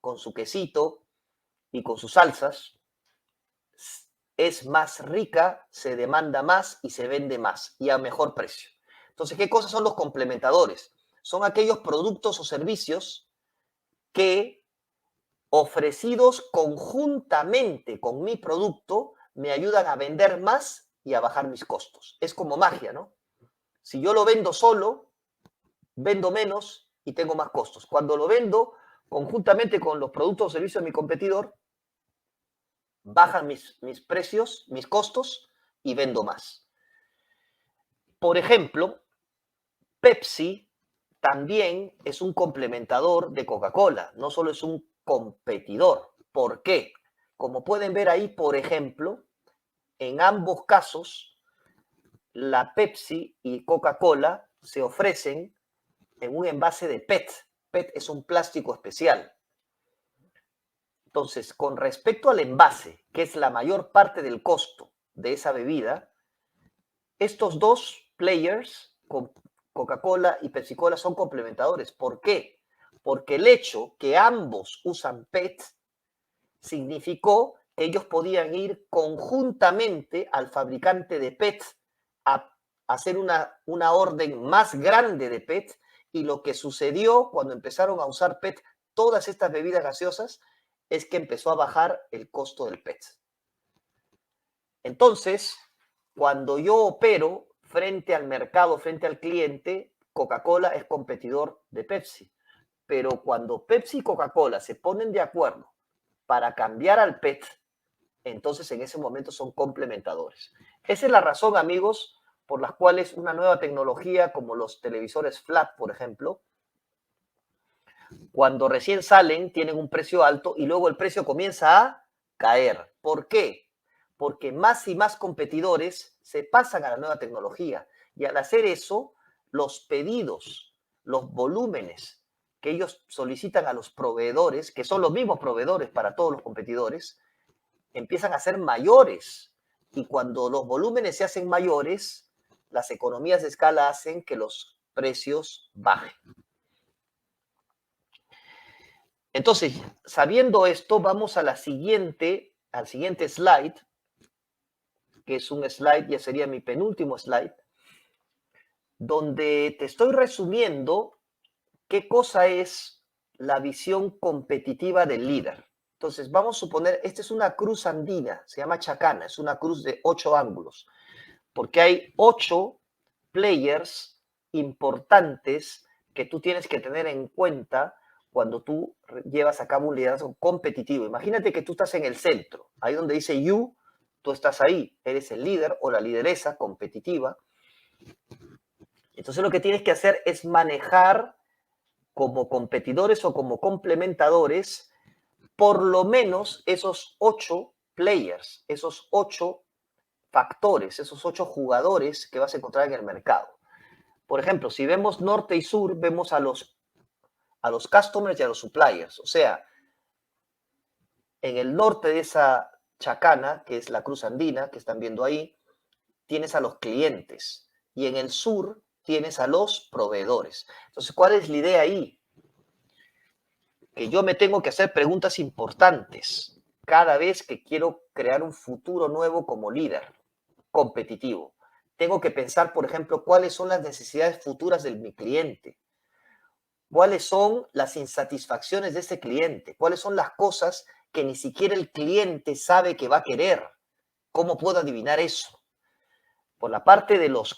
con su quesito y con sus salsas, es más rica, se demanda más y se vende más y a mejor precio. Entonces, ¿qué cosas son los complementadores? Son aquellos productos o servicios que, ofrecidos conjuntamente con mi producto, me ayudan a vender más y a bajar mis costos. Es como magia, ¿no? Si yo lo vendo solo, vendo menos y tengo más costos. Cuando lo vendo conjuntamente con los productos o servicios de mi competidor, bajan mis precios, mis costos y vendo más. Por ejemplo, Pepsi también es un complementador de Coca-Cola, no solo es un competidor. ¿Por qué? Como pueden ver ahí, por ejemplo, en ambos casos, la Pepsi y Coca-Cola se ofrecen en un envase de PET. PET es un plástico especial. Entonces, con respecto al envase, que es la mayor parte del costo de esa bebida, estos dos players, Coca-Cola y Pepsi-Cola, son complementadores. ¿Por qué? Porque el hecho que ambos usan PET significó que ellos podían ir conjuntamente al fabricante de PET a hacer una orden más grande de PET, y lo que sucedió cuando empezaron a usar PET todas estas bebidas gaseosas es que empezó a bajar el costo del PET. Entonces, cuando yo opero frente al mercado, frente al cliente, Coca-Cola es competidor de Pepsi. Pero cuando Pepsi y Coca-Cola se ponen de acuerdo para cambiar al PET, entonces en ese momento son complementadores. Esa es la razón, amigos, por las cuales una nueva tecnología como los televisores flat, por ejemplo, cuando recién salen tienen un precio alto y luego el precio comienza a caer. ¿Por qué? Porque más y más competidores se pasan a la nueva tecnología, y al hacer eso, los pedidos, los volúmenes que ellos solicitan a los proveedores, que son los mismos proveedores para todos los competidores, empiezan a ser mayores. Y cuando los volúmenes se hacen mayores, las economías de escala hacen que los precios bajen. Entonces, sabiendo esto, vamos a al siguiente slide, que es un slide, ya sería mi penúltimo slide, donde te estoy resumiendo qué cosa es la visión competitiva del líder. Entonces, vamos a suponer, esta es una cruz andina, se llama chacana, es una cruz de 8 ángulos, porque hay 8 players importantes que tú tienes que tener en cuenta cuando tú llevas a cabo un liderazgo competitivo. Imagínate que tú estás en el centro, ahí donde dice you, tú estás ahí, eres el líder o la lideresa competitiva. Entonces lo que tienes que hacer es manejar como competidores o como complementadores por lo menos esos 8 players, esos 8 factores, esos 8 jugadores que vas a encontrar en el mercado. Por ejemplo, si vemos norte y sur, vemos a los customers y a los suppliers. O sea, en el norte de esa chacana, que es la cruz andina, que están viendo ahí, tienes a los clientes. Y en el sur tienes a los proveedores. Entonces, ¿cuál es la idea ahí? Que yo me tengo que hacer preguntas importantes cada vez que quiero crear un futuro nuevo como líder competitivo. Tengo que pensar, por ejemplo, cuáles son las necesidades futuras de mi cliente. cuáles son las insatisfacciones de ese cliente, cuáles son las cosas que ni siquiera el cliente sabe que va a querer. ¿Cómo puedo adivinar eso? Por la parte de los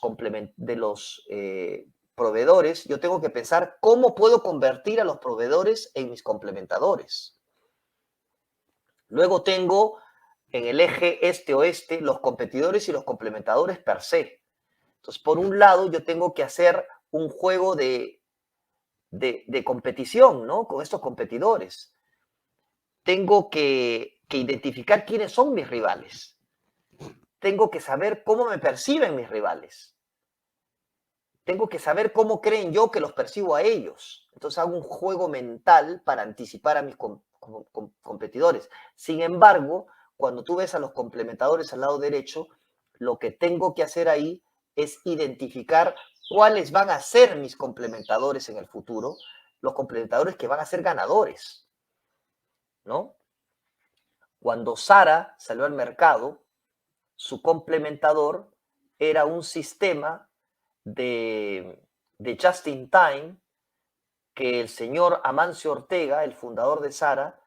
proveedores, yo tengo que pensar cómo puedo convertir a los proveedores en mis complementadores. Luego tengo en el eje este-oeste los competidores y los complementadores per se. Entonces, por un lado, yo tengo que hacer un juego de competición, ¿no? Con estos competidores. Tengo que identificar quiénes son mis rivales. Tengo que saber cómo me perciben mis rivales. Tengo que saber cómo creen yo que los percibo a ellos. Entonces hago un juego mental para anticipar a mis competidores. Sin embargo, cuando tú ves a los complementadores al lado derecho, lo que tengo que hacer ahí es identificar cuáles van a ser mis complementadores en el futuro, los complementadores que van a ser ganadores, ¿no? Cuando Zara salió al mercado, su complementador era un sistema de just in time que el señor Amancio Ortega, el fundador de Zara,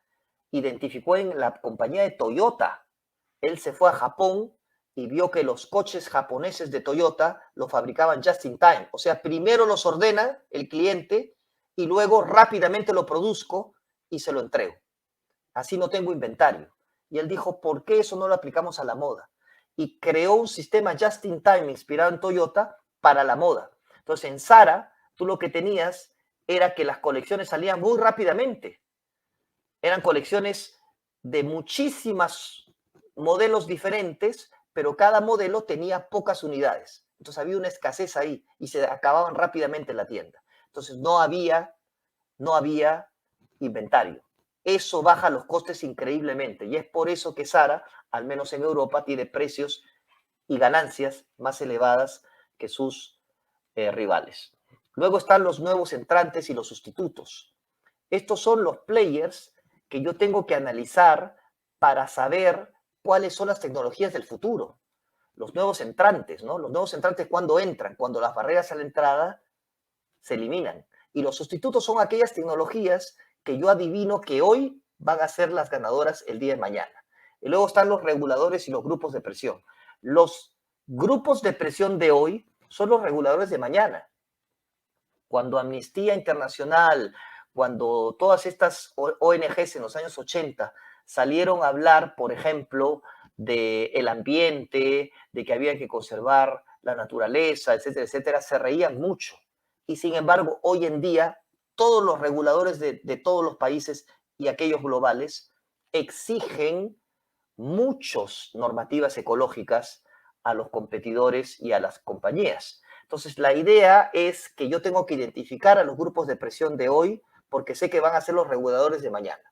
identificó en la compañía de Toyota. Él se fue a Japón y vio que los coches japoneses de Toyota los fabricaban just in time. O sea, primero los ordena el cliente y luego rápidamente lo produzco y se lo entrego. Así no tengo inventario. Y él dijo, ¿por qué eso no lo aplicamos a la moda? Y creó un sistema just in time inspirado en Toyota para la moda. Entonces, en Zara, tú lo que tenías era que las colecciones salían muy rápidamente. Eran colecciones de muchísimos modelos diferentes, pero cada modelo tenía pocas unidades. Entonces había una escasez ahí y se acababan rápidamente en la tienda. Entonces no había inventario. Eso baja los costes increíblemente y es por eso que Zara, al menos en Europa, tiene precios y ganancias más elevadas que sus rivales. Luego están los nuevos entrantes y los sustitutos. Estos son los players que yo tengo que analizar para saber cuáles son las tecnologías del futuro. Los nuevos entrantes, ¿no? Los nuevos entrantes cuando entran, cuando las barreras a la entrada se eliminan. Y los sustitutos son aquellas tecnologías que yo adivino que hoy van a ser las ganadoras el día de mañana. Y luego están los reguladores y los grupos de presión. Los grupos de presión de hoy son los reguladores de mañana. Cuando Amnistía Internacional, cuando todas estas ONGs en los años 80 salieron a hablar, por ejemplo, del ambiente, de que había que conservar la naturaleza, etcétera, etcétera, se reían mucho. Y sin embargo, hoy en día, todos los reguladores de todos los países y aquellos globales exigen muchas normativas ecológicas a los competidores y a las compañías. Entonces, la idea es que yo tengo que identificar a los grupos de presión de hoy porque sé que van a ser los reguladores de mañana.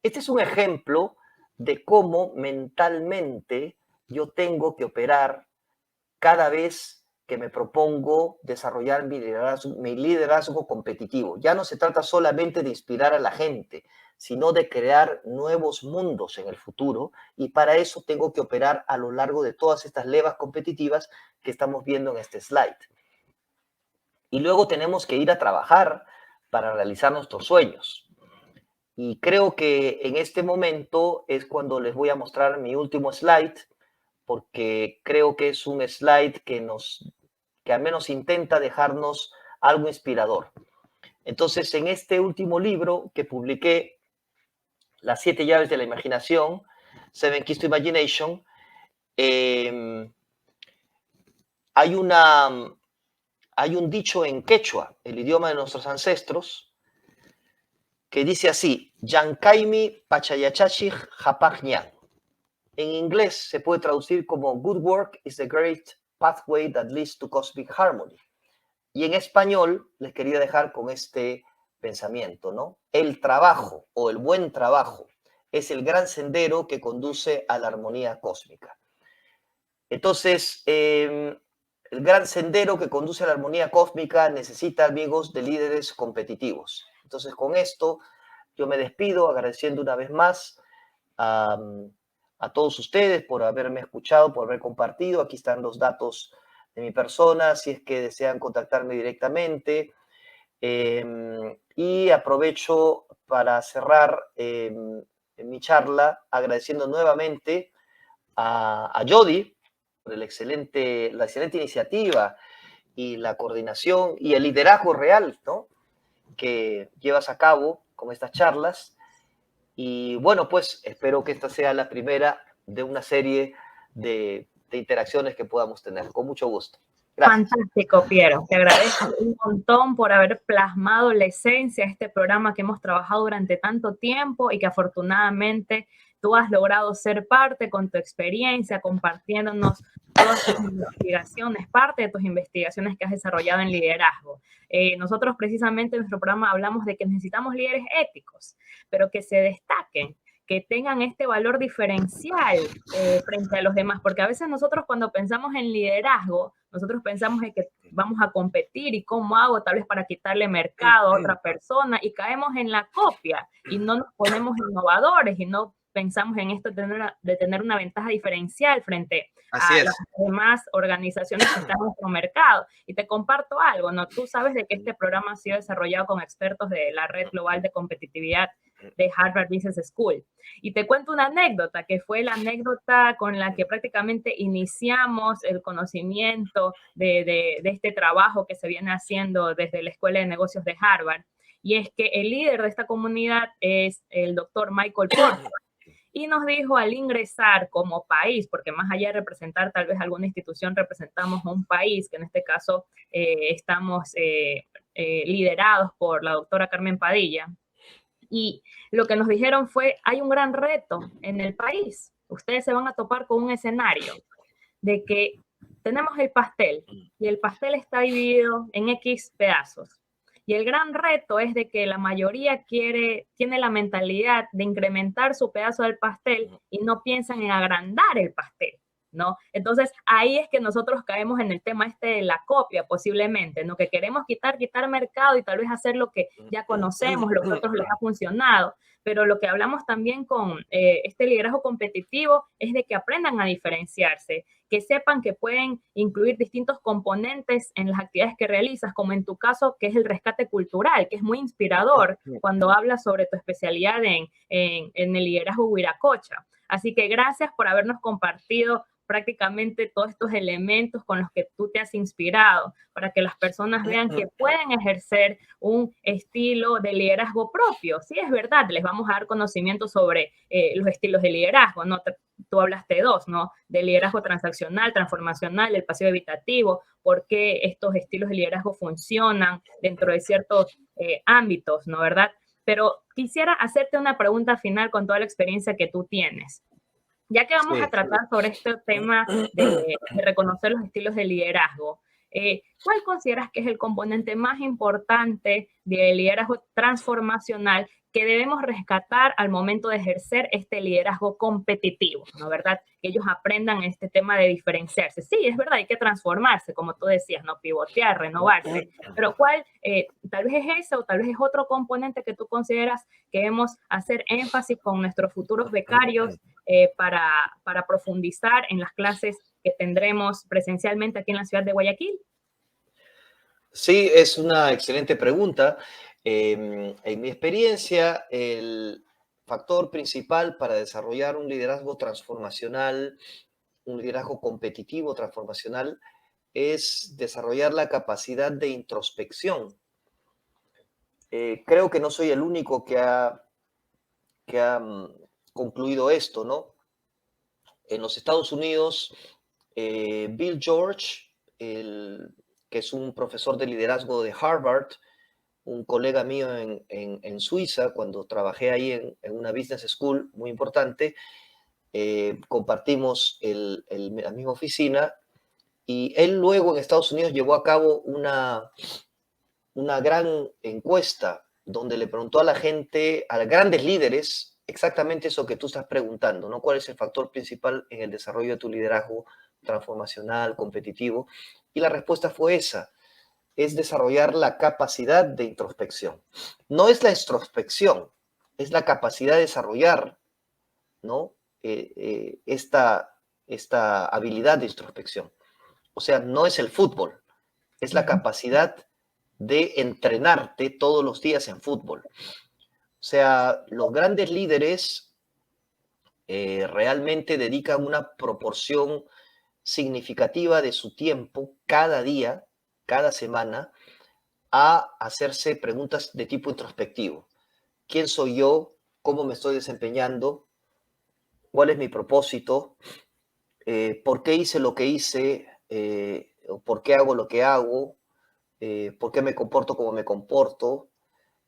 Este es un ejemplo de cómo mentalmente yo tengo que operar cada vez que me propongo desarrollar mi liderazgo competitivo. Ya no se trata solamente de inspirar a la gente, sino de crear nuevos mundos en el futuro y para eso tengo que operar a lo largo de todas estas levas competitivas que estamos viendo en este slide. Y luego tenemos que ir a trabajar para realizar nuestros sueños. Y creo que en este momento es cuando les voy a mostrar mi último slide, porque creo que es un slide que al menos intenta dejarnos algo inspirador. Entonces, en este último libro que publiqué, Las 7 llaves de la imaginación, Seven Keys to Imagination, hay un dicho en quechua, el idioma de nuestros ancestros, que dice así, Yankaimi Pachayachachij Japajñan. En inglés se puede traducir como Good work is the great pathway that leads to cosmic harmony. Y en español les quería dejar con este pensamiento, ¿no? El trabajo o el buen trabajo es el gran sendero que conduce a la armonía cósmica. Entonces, el gran sendero que conduce a la armonía cósmica necesita, amigos, de líderes competitivos. Entonces, con esto yo me despido agradeciendo una vez más a todos ustedes por haberme escuchado, por haber compartido. Aquí están los datos de mi persona, si es que desean contactarme directamente. Y aprovecho para cerrar mi charla agradeciendo nuevamente a Jody por la excelente iniciativa y la coordinación y el liderazgo real, ¿no?, que llevas a cabo con estas charlas. Y bueno, pues espero que esta sea la primera de una serie de interacciones que podamos tener. Con mucho gusto. Gracias. Fantástico, Piero. Te agradezco un montón por haber plasmado la esencia de este programa que hemos trabajado durante tanto tiempo y que afortunadamente tú has logrado ser parte con tu experiencia, compartiéndonos todas tus investigaciones, parte de tus investigaciones que has desarrollado en liderazgo. Nosotros precisamente en nuestro programa hablamos de que necesitamos líderes éticos, pero que se destaquen, que tengan este valor diferencial frente a los demás, porque a veces nosotros cuando pensamos en liderazgo, nosotros pensamos en que vamos a competir y cómo hago tal vez para quitarle mercado a otra persona y caemos en la copia y no nos ponemos innovadores y no pensamos en esto de tener una ventaja diferencial frente a las demás organizaciones que están en nuestro mercado. Y te comparto algo, ¿no? Tú sabes de que este programa ha sido desarrollado con expertos de la Red Global de Competitividad de Harvard Business School. Y te cuento una anécdota, que fue la anécdota con la que prácticamente iniciamos el conocimiento de este trabajo que se viene haciendo desde la Escuela de Negocios de Harvard. Y es que el líder de esta comunidad es el doctor Michael Porter. Y nos dijo al ingresar como país, porque más allá de representar tal vez alguna institución, representamos a un país, que en este caso estamos liderados por la doctora Carmen Padilla. Y lo que nos dijeron fue, hay un gran reto en el país. Ustedes se van a topar con un escenario de que tenemos el pastel y el pastel está dividido en X pedazos. Y el gran reto es de que la mayoría tiene la mentalidad de incrementar su pedazo del pastel y no piensan en agrandar el pastel, ¿no? Entonces, ahí es que nosotros caemos en el tema de la copia, posiblemente, ¿no? Que queremos quitar mercado y tal vez hacer lo que ya conocemos, lo que a otros les ha funcionado. Pero lo que hablamos también con este liderazgo competitivo es de que aprendan a diferenciarse, que sepan que pueden incluir distintos componentes en las actividades que realizas, como en tu caso, que es el rescate cultural, que es muy inspirador cuando hablas sobre tu especialidad en el liderazgo Wiracocha. Así que gracias por habernos compartido prácticamente todos estos elementos con los que tú te has inspirado para que las personas vean que pueden ejercer un estilo de liderazgo propio. Sí, es verdad, les vamos a dar conocimiento sobre los estilos de liderazgo, ¿no? Tú hablaste de dos, ¿no? Del liderazgo transaccional, transformacional, el pasivo evitativo, por qué estos estilos de liderazgo funcionan dentro de ciertos ámbitos, ¿no? ¿Verdad? Pero quisiera hacerte una pregunta final con toda la experiencia que tú tienes. Ya que vamos a tratar sobre este tema de reconocer los estilos de liderazgo, ¿cuál consideras que es el componente más importante del liderazgo transformacional que debemos rescatar al momento de ejercer este liderazgo competitivo? ¿No, verdad? Que ellos aprendan este tema de diferenciarse. Sí, es verdad, hay que transformarse, como tú decías, ¿no? Pivotear, renovarse. Pero ¿cuál, tal vez es ese o tal vez es otro componente que tú consideras que debemos hacer énfasis con nuestros futuros becarios para profundizar en las clases que tendremos presencialmente aquí en la ciudad de Guayaquil? Sí, es una excelente pregunta. En mi experiencia, el factor principal para desarrollar un liderazgo transformacional, un liderazgo competitivo transformacional, es desarrollar la capacidad de introspección. Creo que no soy el único que ha concluido esto, ¿no? En los Estados Unidos, Bill George, que es un profesor de liderazgo de Harvard, un colega mío en Suiza, cuando trabajé ahí en una business school muy importante, compartimos la misma oficina, y él luego en Estados Unidos llevó a cabo una gran encuesta donde le preguntó a la gente, a los grandes líderes, exactamente eso que tú estás preguntando, ¿no? ¿Cuál es el factor principal en el desarrollo de tu liderazgo transformacional, competitivo? Y la respuesta fue esa: es desarrollar la capacidad de introspección. No es la introspección, es la capacidad de desarrollar, ¿no? Esta habilidad de introspección. O sea, no es el fútbol, es la capacidad de entrenarte todos los días en fútbol. O sea, los grandes líderes realmente dedican una proporción significativa de su tiempo cada día, cada semana, a hacerse preguntas de tipo introspectivo. ¿Quién soy yo? ¿Cómo me estoy desempeñando? ¿Cuál es mi propósito? ¿Por qué hice lo que hice? ¿Por qué hago lo que hago? ¿Por qué me comporto como me comporto?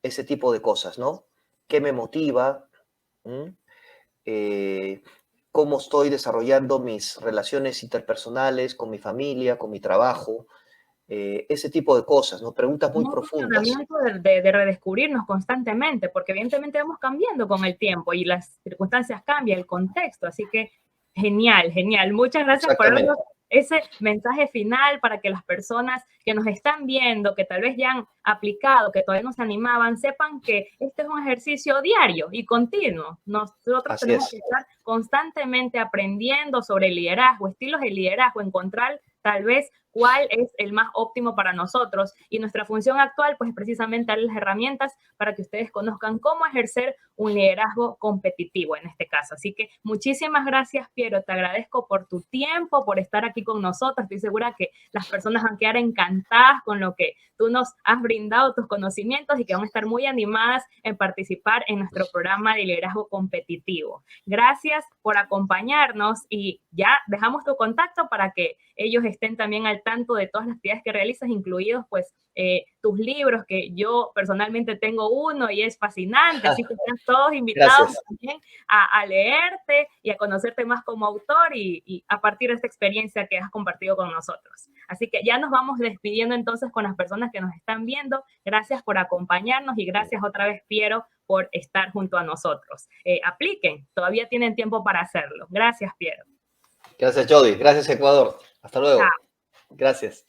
Ese tipo de cosas, ¿no? ¿Qué me motiva? ¿Mm? ¿Cómo estoy desarrollando mis relaciones interpersonales con mi familia, con mi trabajo? Ese tipo de cosas, ¿no? Preguntas muy Un profundas. funcionamiento de redescubrirnos constantemente, porque evidentemente vamos cambiando con el tiempo y las circunstancias cambian, el contexto, así que genial, genial. Muchas gracias por Exactamente. darnos ese mensaje final para que las personas que nos están viendo, que tal vez ya han aplicado, que todavía no se animaban, sepan que este es un ejercicio diario y continuo. Nosotros Así tenemos es. que estar constantemente aprendiendo sobre liderazgo, estilos de liderazgo, encontrar tal vez cuál es el más óptimo para nosotros. Y nuestra función actual, pues, es precisamente darles las herramientas para que ustedes conozcan cómo ejercer un liderazgo competitivo en este caso. Así que muchísimas gracias, Piero. Te agradezco por tu tiempo, por estar aquí con nosotros. Estoy segura que las personas van a quedar encantadas con lo que tú nos has brindado, tus conocimientos, y que van a estar muy animadas en participar en nuestro programa de liderazgo competitivo. Gracias por acompañarnos y ya dejamos tu contacto para que ellos estén también al tanto de todas las actividades que realizas, incluidos pues tus libros, que yo personalmente tengo uno y es fascinante, así que están todos invitados Gracias. también a leerte y a conocerte más como autor y a partir de esta experiencia que has compartido con nosotros. Así que ya nos vamos despidiendo entonces con las personas que nos están viendo. Gracias por acompañarnos y gracias otra vez, Piero, por estar junto a nosotros. Apliquen, todavía tienen tiempo para hacerlo. Gracias, Piero. Gracias, Jody. Gracias, Ecuador. Hasta luego. Chao. Gracias.